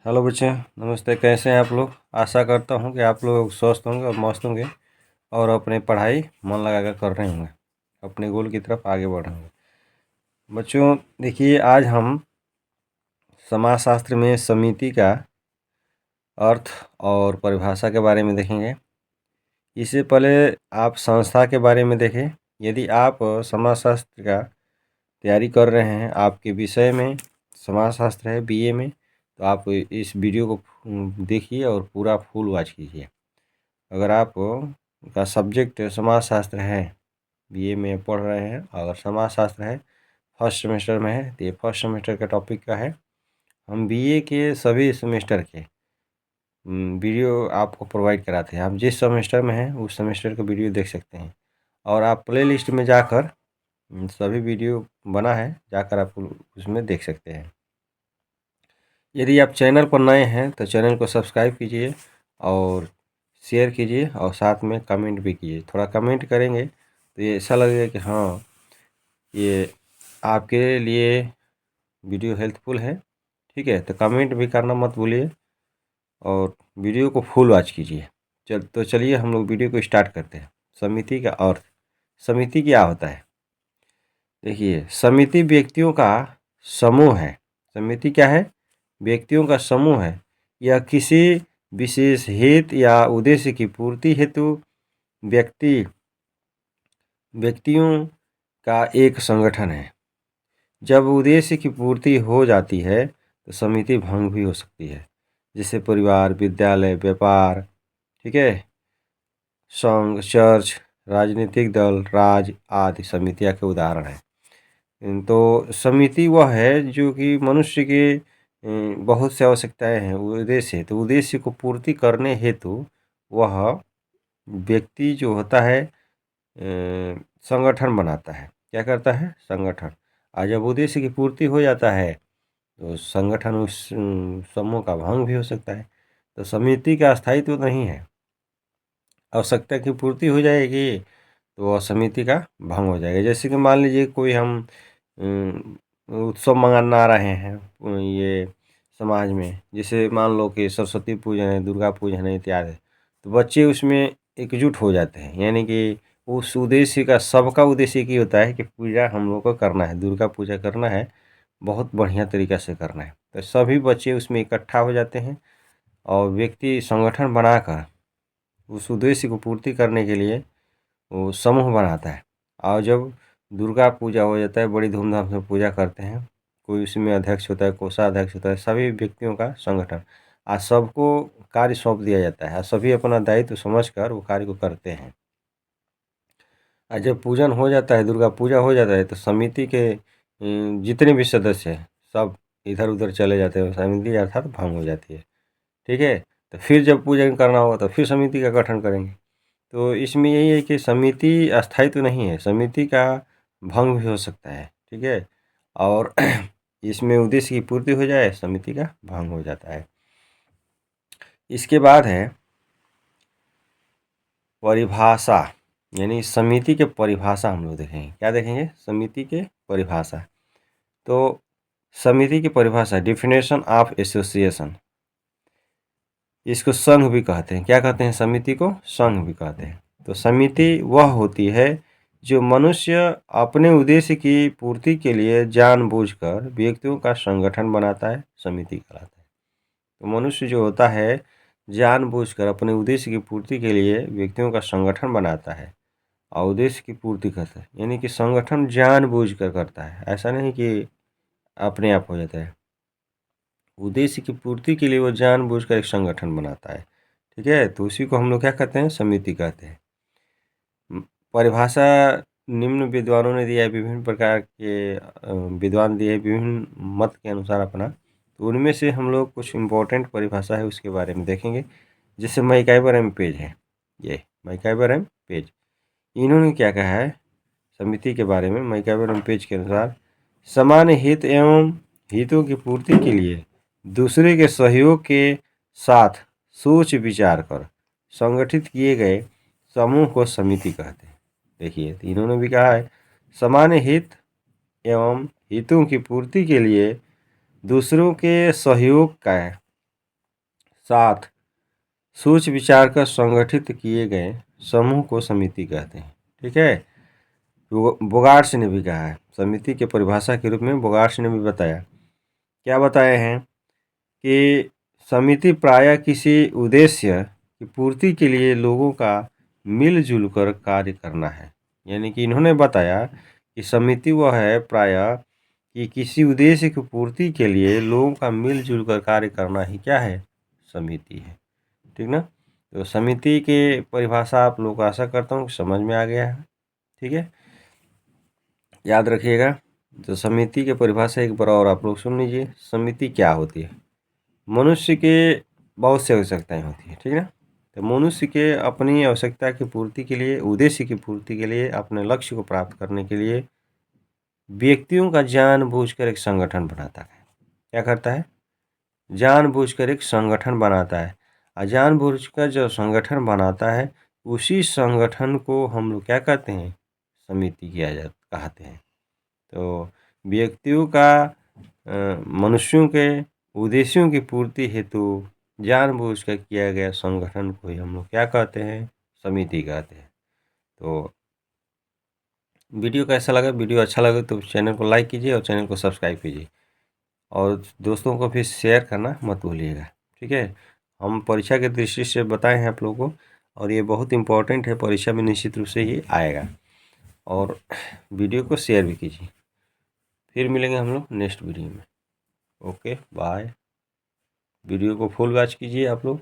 Hello बच्चे, नमस्ते। कैसे हैं आप लोग? आशा करता हूं कि आप लोग स्वस्थ होंगे और मस्त होंगे और अपनी पढ़ाई मन लगाकर कर रहे होंगे, अपने गोल की तरफ आगे बढ़ रहे होंगे। बच्चों देखिए, आज हम समाजशास्त्र में समिति का अर्थ और परिभाषा के बारे में देखेंगे। इससे पहले आप संस्था के बारे में देखें। यदि आप समाजशास्त्र का तैयारी कर रहे हैं, आपके विषय में समाजशास्त्र है बीए में, तो आप इस वीडियो को देखिए और पूरा फुल वॉच कीजिए। अगर आप का सब्जेक्ट समाजशास्त्र है, बीए में पढ़ रहे हैं, अगर समाजशास्त्र है, फर्स्ट सेमेस्टर में है, तो ये फर्स्ट सेमेस्टर का टॉपिक का है। हम बीए के सभी सेमेस्टर के वीडियो आपको प्रोवाइड कराते हैं। आप जिस सेमेस्टर में हैं उस सेमेस्टर का वीडियो देख सकते हैं, और आप प्ले लिस्ट में जाकर सभी वीडियो बना है, जाकर आप उसमें देख सकते हैं। यदि आप चैनल पर नए हैं तो चैनल को सब्सक्राइब कीजिए और शेयर कीजिए, और साथ में कमेंट भी कीजिए। थोड़ा कमेंट करेंगे तो ये ऐसा लगेगा कि हाँ, ये आपके लिए वीडियो हेल्पफुल है। ठीक है, तो कमेंट भी करना मत भूलिए और वीडियो को फुल वॉच कीजिए। चलिए हम लोग वीडियो को स्टार्ट करते हैं। समिति का अर्थ। समिति क्या होता है? देखिए, समिति व्यक्तियों का समूह है। समिति क्या है? व्यक्तियों का समूह है। यह किसी विशेष हित या उद्देश्य की पूर्ति हेतु व्यक्तियों का एक संगठन है। जब उद्देश्य की पूर्ति हो जाती है तो समिति भंग भी हो सकती है, जैसे परिवार, विद्यालय, व्यापार, ठीक है, संघ, चर्च, राजनीतिक दल, राज्य आदि समितियां के उदाहरण हैं। तो समिति वह है जो कि मनुष्य के बहुत से आवश्यकताएं हैं, उद्देश्य है, तो उद्देश्य को पूर्ति करने हेतु वह व्यक्ति जो होता है संगठन बनाता है। क्या करता है? संगठन। और जब उद्देश्य की पूर्ति हो जाता है तो संगठन उस समूह का भंग भी हो सकता है। तो समिति का स्थायित्व तो नहीं है। आवश्यकता की पूर्ति हो जाएगी तो वह समिति का भंग हो जाएगा। जैसे कि मान लीजिए कोई हम उत्सव मना रहे हैं ये समाज में, जैसे मान लो कि सरस्वती पूजन है, दुर्गा पूजन है इत्यादि, तो बच्चे उसमें एकजुट हो जाते हैं। यानी कि उस उद्देश्य का, सबका उद्देश्य एक ही होता है कि पूजा हम लोग को करना है, दुर्गा पूजा करना है, बहुत बढ़िया तरीक़ा से करना है। तो सभी बच्चे उसमें इकट्ठा हो जाते हैं और व्यक्ति संगठन बनाकर उस उद्देश्य को पूर्ति करने के लिए वो समूह बनाता है। और जब दुर्गा पूजा हो जाता है, बड़ी धूमधाम से पूजा करते हैं, कोई उसमें अध्यक्ष होता है, कोषाध्यक्ष होता है, सभी व्यक्तियों का संगठन, आज सबको कार्य सौंप दिया जाता है और सभी अपना दायित्व समझकर वो कार्य को करते हैं। और जब पूजन हो जाता है, दुर्गा पूजा हो जाता है, तो समिति के जितने भी सदस्य हैं सब इधर उधर चले जाते हैं, समिति अर्थात भंग हो जाती है। ठीक है, तो फिर जब पूजन करना होगा तो फिर समिति का गठन करेंगे। तो इसमें यही है कि समिति अस्थायी तो नहीं है, समिति का भंग भी हो सकता है। ठीक है, और इसमें उद्देश्य की पूर्ति हो जाए, समिति का भंग हो जाता है। इसके बाद है परिभाषा, यानी समिति के परिभाषा हम लोग देखेंगे। क्या देखेंगे? समिति के परिभाषा। तो समिति की परिभाषा, डिफिनेशन ऑफ एसोसिएशन, इसको संघ भी कहते हैं। क्या कहते हैं? समिति को संघ भी कहते हैं। तो समिति वह होती है जो मनुष्य अपने उद्देश्य की पूर्ति के लिए जानबूझकर व्यक्तियों का संगठन बनाता है, समिति कहलाता है। तो मनुष्य जो होता है जानबूझकर अपने उद्देश्य की पूर्ति के लिए व्यक्तियों का संगठन बनाता है और उद्देश्य की पूर्ति करता है। यानी कि संगठन जानबूझकर करता है, ऐसा नहीं कि अपने आप हो जाता है। उद्देश्य की पूर्ति के लिए वो जानबूझकर एक संगठन बनाता है। ठीक है, तो उसी को हम लोग क्या कहते हैं? समिति कहते हैं। परिभाषा निम्न विद्वानों ने दिया है, विभिन्न प्रकार के विद्वान दिए विभिन्न मत के अनुसार अपना, तो उनमें से हम लोग कुछ इम्पोर्टेंट परिभाषा है उसके बारे में देखेंगे। जैसे मैकाइवर एम पेज है, ये मैकाइवर एम पेज, इन्होंने क्या कहा है समिति के बारे में? मैकाइवर एम पेज के अनुसार, समान हित एवं हितों की पूर्ति के लिए दूसरे के सहयोग के साथ सोच विचार कर संगठित किए गए समूह को समिति कहते हैं। देखिए, तो इन्होंने भी कहा है समान हित एवं हितों की पूर्ति के लिए दूसरों के सहयोग का साथ सोच विचार कर संगठित किए गए समूह को समिति कहते हैं। ठीक है, बोगार्ट्स ने भी कहा है, समिति के परिभाषा के रूप में बोगार्ट्स ने भी बताया। क्या बताए हैं कि समिति प्रायः किसी उद्देश्य की पूर्ति के लिए लोगों का मिलजुल कर कार्य करना है। यानी कि इन्होंने बताया कि समिति वह है प्रायः कि किसी उद्देश्य की पूर्ति के लिए लोगों का मिलजुल कर कार्य करना ही क्या है, समिति है। ठीक ना। तो समिति के परिभाषा आप लोग आशा करता हूँ समझ में आ गया है। ठीक है, याद रखिएगा। तो समिति के परिभाषा एक बार और आप लोग सुन लीजिए। समिति क्या होती है? मनुष्य के बहुत सी आवश्यकताएं होती है। ठीक है ना। तो मनुष्य के अपनी आवश्यकता की पूर्ति के लिए, उद्देश्य की पूर्ति के लिए, अपने लक्ष्य को प्राप्त करने के लिए व्यक्तियों का जानबूझकर एक संगठन बनाता है। क्या करता है? जानबूझकर एक संगठन बनाता है। और जानबूझकर जो संगठन बनाता है उसी संगठन को हम लोग क्या कहते हैं, समिति कहते हैं। तो व्यक्तियों का मनुष्यों के उद्देश्यों की पूर्ति हेतु जानबूझकर किया गया संगठन को ही हम लोग क्या कहते हैं, समिति कहते हैं। तो वीडियो कैसा लगा? वीडियो अच्छा लगे तो चैनल को लाइक कीजिए और चैनल को सब्सक्राइब कीजिए और दोस्तों को भी शेयर करना मत भूलिएगा। ठीक है, हम परीक्षा के दृष्टि से बताए हैं आप लोगों को और ये बहुत इम्पोर्टेंट है, परीक्षा में निश्चित रूप से ये आएगा। और वीडियो को शेयर भी कीजिए। फिर मिलेंगे हम लोग नेक्स्ट वीडियो में। Okay bye. वीडियो को फुल वॉच कीजिए आप लोग।